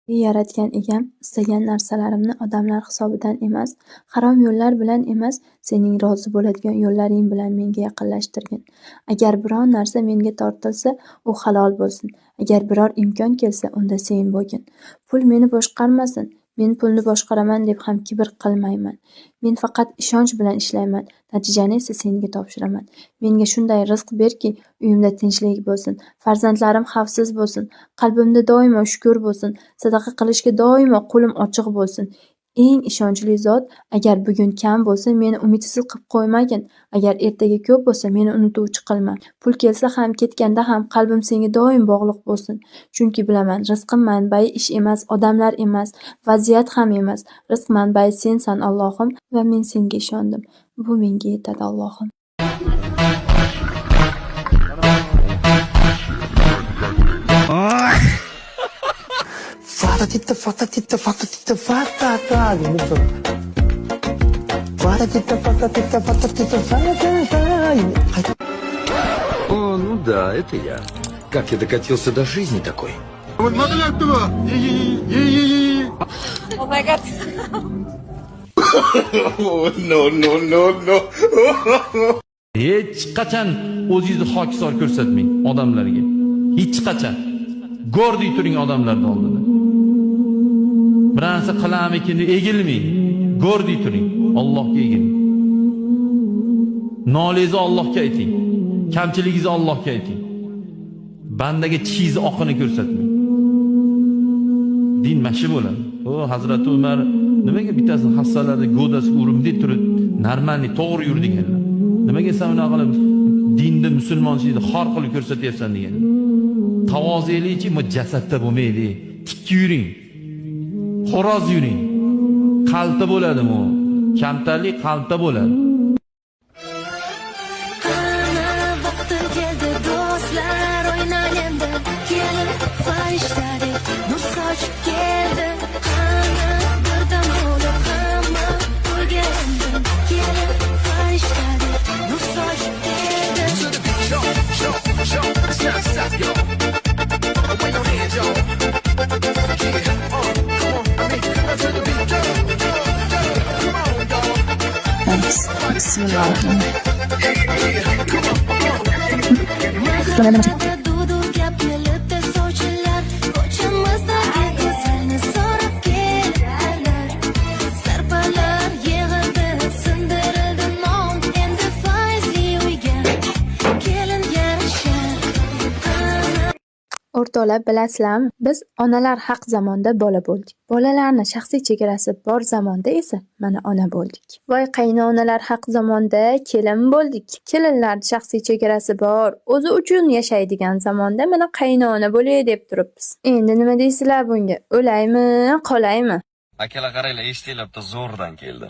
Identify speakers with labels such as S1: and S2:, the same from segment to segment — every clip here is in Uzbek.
S1: Yaratgan egam istagan narsalarimni odamlar hisobidan emas, harom yo'llar bilan emas, sening rozi bo'ladigan yo'llaring bilan menga yaqinlashtirgin. Agar biror narsa menga tortilsa, u halol bo'lsin. Agar biror imkon kelsa, unda sen bo'lgin. Pul meni boshqarmasin. Men pulni boshqaraman deb ham kibr qilmayman. Men faqat ishonch bilan ishlayman. Natijani esa senga topshiraman. Menga shunday rizq berki, uyimda tinchlik bo'lsin, farzandlarim xavfsiz bo'lsin, qalbimda doimo shukr bo'lsin, sadaqa qilishga doimo qo'lim ochiq bo'lsin. Eng ishonchli zot, agar bugun kam bo'lsa, meni umidsiz qilib qo'ymagin. Agar ertaga ko'p bo'lsa, meni unutuvchi qilma. Pul kelsa ham, ketganda ham qalbim senga doim bog'liq bo'lsin. Chunki bilaman, rizqim manbai ish emas, odamlar emas, vaziyat ham emas. Rizq manbai sensan, Allohim, va men senga ishondim. Bu menga yetadi, Allohim.
S2: Fatatita fatatita fatatita fatata gitu. Fatatita fatatita fatatita fatata.
S3: О, ну да, это я. Как я докатился до жизни такой?
S4: Oh my god.
S3: No.
S5: Hech qachon o'zingizni hokisor ko'rsatmang odamlarga. Hech qachon. Gordiy turing odamlarning oldida. Bir narsa qilarmikin deb egilmang. Gordiy turing. Allohga egiling. Nolingizni Allohga ayting. Kamchiligingizni Allohga ayting. Bandaga tishingizni oqini ko'rsatmang. Din mashi bo'ladi. O Hazrat Umar nimaga bittasi hassalarda go'dasi urumdek turib, normalniy to'g'ri yur deganlar. Nimaga sen unaqa qilib dinda musulmonchilikni xor qilib ko'rsatyapsan deganlar. Tavozelikchi jasadda bo'lmaydi. Tik yuring. Xo'roz yuring. Qalta bo'ladi bu. Kamtarlik qalta bo'ladi.
S1: O'rtoqlar, bilasizlarmi? Biz onalar haq zamonda bola bo'ldik. Bolalarni shaxsiy chegarasi bor zamonda esa mana ona bo'ldik. Voy qaynonalar haq zamonda kelin bo'ldik. Kelinlar shaxsiy chegarasi bor, o'zi uchun yashaydigan zamonda mana qaynona bo'lay deb turibmiz. Endi nima deysizlar bunga? O'laymi, qolaymi?
S6: Akalar qaranglar, eshitinglar, zo'rdan keldi.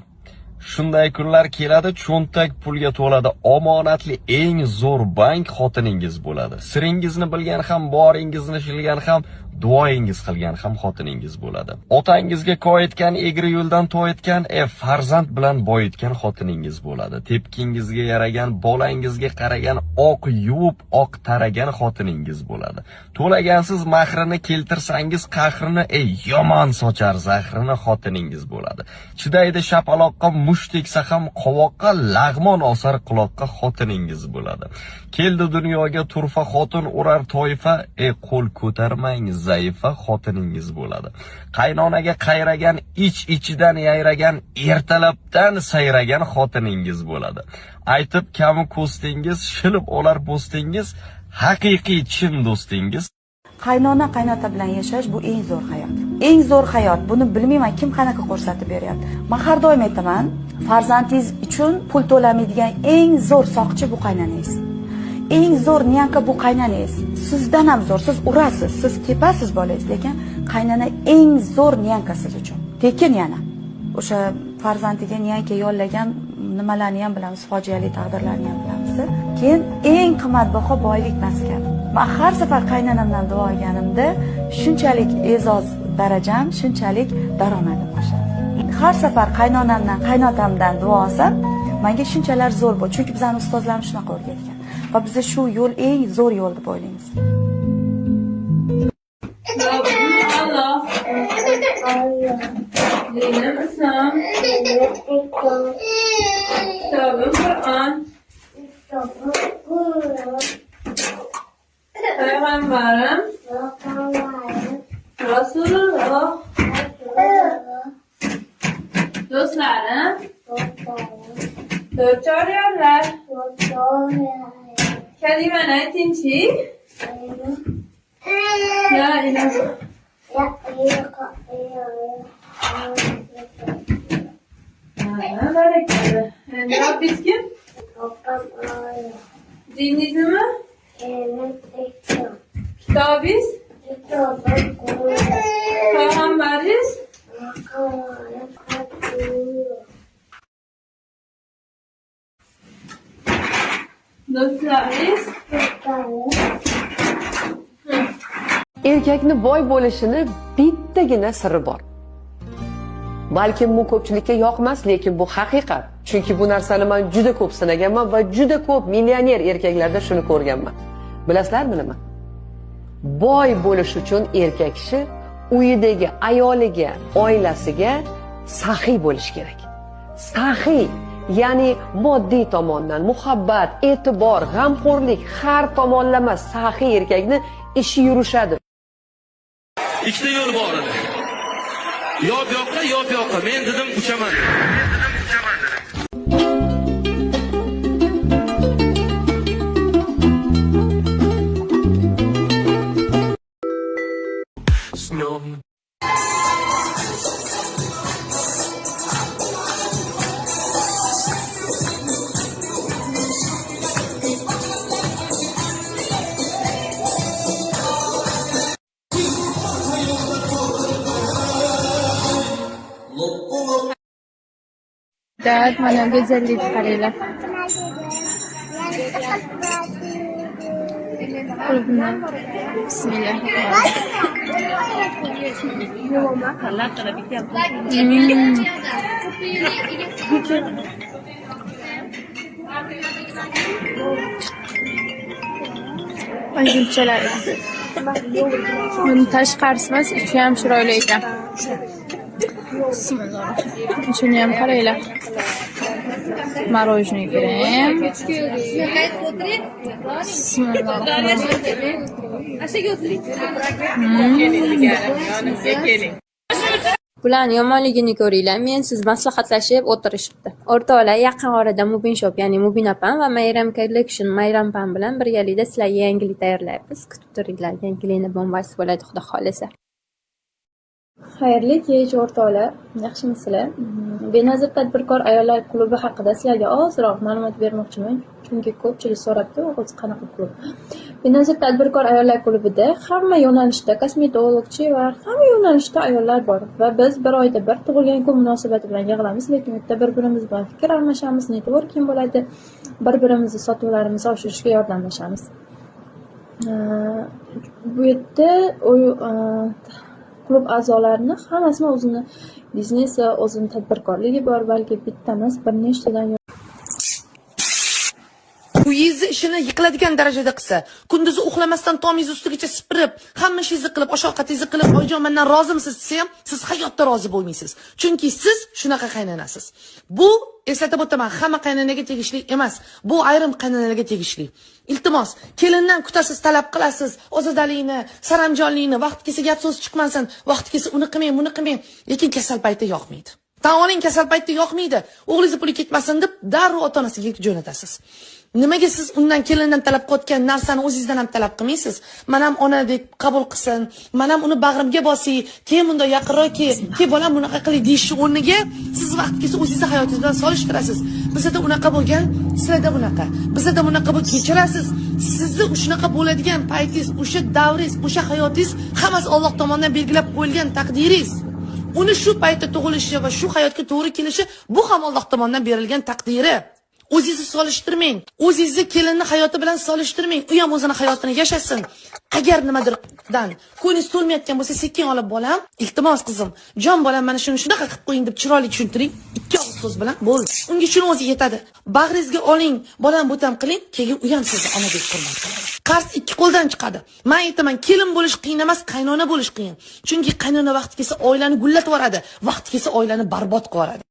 S6: Shunday kunlar keladi, cho'ntak pulga to'ladi, omonatli eng zo'r bank xotiningiz bo'ladi. Siringizni bilgan ham, boringizni shilgan ham, duoyingiz qilgan ham xotiningiz bo'ladi. Otangizga koyitgan, egri yo'ldan to'yitgan, farzand bilan boyitgan xotiningiz bo'ladi. Tepkingizga yaragan, bolangizga qaragan, oq yuvib, oq taragan xotiningiz bo'ladi. To'lagansiz mahrini keltirsangiz qahrini, yomon sochar zahrini xotiningiz bo'ladi. Chidaydi shapaloqqa mush tegsa ham qovoqqa, lag'mon osar quloqqa xotiningiz bo'ladi. Keldi dunyoga turfa xotin urar toifa, qo'l ko'tarmang, zaifa xotiningiz bo'ladi. Qaynonaga qayragan, ichidan yayragan, ertalabdan sayragan xotiningiz bo'ladi. Aytib kami ko'stingiz, shilib olar postingiz, haqiqiy chin do'stingiz.
S7: Qaynona qaynota bilan yashash bu eng zo'r hayot. Eng zo'r hayot. Buni bilmayman kim qanaqa ko'rsatib beryapti. Men har doim aytaman, farzandingiz uchun pul to'lamaydigan eng zo'r soqchi bu qaynonangiz. Eng zo'r nyanka bu qaynonangiz. Sizdan ham zo'r, siz urasiz, siz tepasiz bolangiz, lekin qaynona eng zo'r nyanka siz uchun. Lekin yana o'sha farzandiga nyanka yollagan nimalarni ham bilamiz, fojiali taqdirlarni ham bilamiz. Keyin eng qimmatbaho boylik maskan. Men har safar qaynonamdan duo olganimda shunchalik e'zoz darajam, shunchalik daromadim oshadi. Har safar qaynonamdan, qaynotamdan duo olsam, menga shunchalar zo'r bo'ldi. Chunki bizning ustozlarimiz shunaqa o'rgatgan. Va biz shu yo'l eng zo'r yo'l deb o'ylaymiz.
S1: Dinim İslam. Kitabım Kur'an. Peygamberim Resulullah. Dostlarım dört çağırıyorlar. Kelimen aytinchi. La ilahe. Barakalla. Rabbis kim? Diniz nima? Kitabis? Payg'ambariz? Do'stlaringiz?
S8: Erkakni boy bo'lishini bittagina siri bor. Balkim bu ko'pchilikka yoqmas, lekin bu haqiqat. Chunki bu narsani men juda ko'p sinaganman va juda ko'p millioner erkaklarda shuni ko'rganman. Bilasizlarmi nima? Boy bo'lish uchun erkak kishi uyidagi ayoliga, oilasiga saxiy bo'lish kerak. Saxiy, ya'ni moddiy tomondan muhabbat, e'tibor, g'amxo'rlik har tomonlama saxiy erkakni ishi yurishadi.
S5: Ikkita yo'l bor edi. Yo bu yoqqa, men dedim uchaman.
S1: Dad, mana go'zallik qaranglar. Gulchalar. Buni tashqarisi emas, ichi ham chiroyli ekan. Bismillahirrahmanirrahim. Shuni ham qaranglar. Мороженое крем. Bularning yomonligini ko'ringlar. Men siz maslahatlashib o'tirishibdi. O'rtoqlar, yaqin orada Mubin Shop, ya'ni Mubin opam va Mayram Collection, Mayram pam bilan birgalikda sizlarga yangilik tayyorlayapmiz. Kutib turinglar. Yangilikni bombasi bo'ladi, xudo xolasa. Xayrli kech o'rtoqlar, yaxshimisizlar? Benazir tadbirkor ayollar klubi haqida sizlarga ozroq ma'lumot bermoqchiman, chunki ko'pchilik so'rabdi, o'zi qanaqa klub. Benazir tadbirkor ayollar klubida hamma yo'nalishda kosmetologchi va hamma yo'nalishda ayollar bor va biz bir oyda bir tug'ilgan kun munosabati bilan yig'ilamiz, lekin u yerda bir-birimiz bilan fikr almashamiz, networking bo'ladi, bir-birimizni sotuvlarimizni oshirishga yordamlashamiz. Bu yerda klub a'zolarini hammasini o'zini biznesi, o'zini tadbirkorligi bor, balki bitta emas, bir nechtadan
S9: Uyingizni ishini yiqiladigan darajada qilsa, kunduzi uxlamasdan tomingiz ustigacha sipirib, hamma ishingizni qilib, osh-ovqatingizni qilib, "Oyijon, mendan rozimisiz?" desa ham, siz hayotda rozi bo'lmaysiz. Chunki siz shunaqa qaynanasiz. Bu eslatib o'taman, hamma qaynanaga tegishli emas. Bu ayrim qaynanalarga tegishli. Iltimos, kelindan kutasiz, talab qilasiz, ozodalikni, saramjonlikni, vaqt kelsa gap so'z chiqmasin, vaqt kelsa uni qilmang, buni qilmang, lekin kasal paytda yoqmaydi. Tan oling, kasal paytda yoqmaydi. O'g'lingiz puli ketmasin deb darrov ota-onasiga jo'natasiz. Nimaga siz undan kelindan talab qilayotgan narsani o'zingizdan ham talab qilmaysiz? Men ham onadek qabul qilsin, men ham uni bag'rimga bosing, keyin bunda yaqinroq keyin bolam bunaqa qiling deyishni o'rniga siz vaqt kelsa o'zingizni hayotingiz bilan solishtirasiz. Bizda unaqa bo'lgan, sizlarda bunaqa. Bizda bunaqa bo'lib kechirasiz. Sizni shunaqa bo'ladigan paytingiz, o'sha davringiz, o'sha hayotingiz hammasi Alloh tomonidan belgilab qo'yilgan taqdiringiz. Uni shu paytda tug'ilishi va shu hayotga to'g'ri kelishi bu ham Alloh tomonidan berilgan taqdiri. O'zingizni solishtirmang. O'zingizni kelinni hayoti bilan solishtirmang. U ham o'zining hayotini yashasin. Agar nimadirdan ko'nglingiz to'lmayotgan bo'lsa, sekin olib bolam, iltimos qizim, jon bolam, mana shuni shunaqa qilib qo'ying deb chiroyli tushuntiring. Ikki og'iz so'z bilan bo'ldi. Unga shuni o'zi yetadi. Bag'ringizga oling, bolam bo'tam qiling, keyin u ham sizni onadek hurmat qiladi. Qars ikki qo'ldan chiqadi. Men aytaman, kelin bo'lish qiyin emas, qaynona bo'lish qiyin. Chunki qaynona vaqti kelsa oilani gullatib yuboradi, vaqti kelsa oilani barbod qilib yuboradi.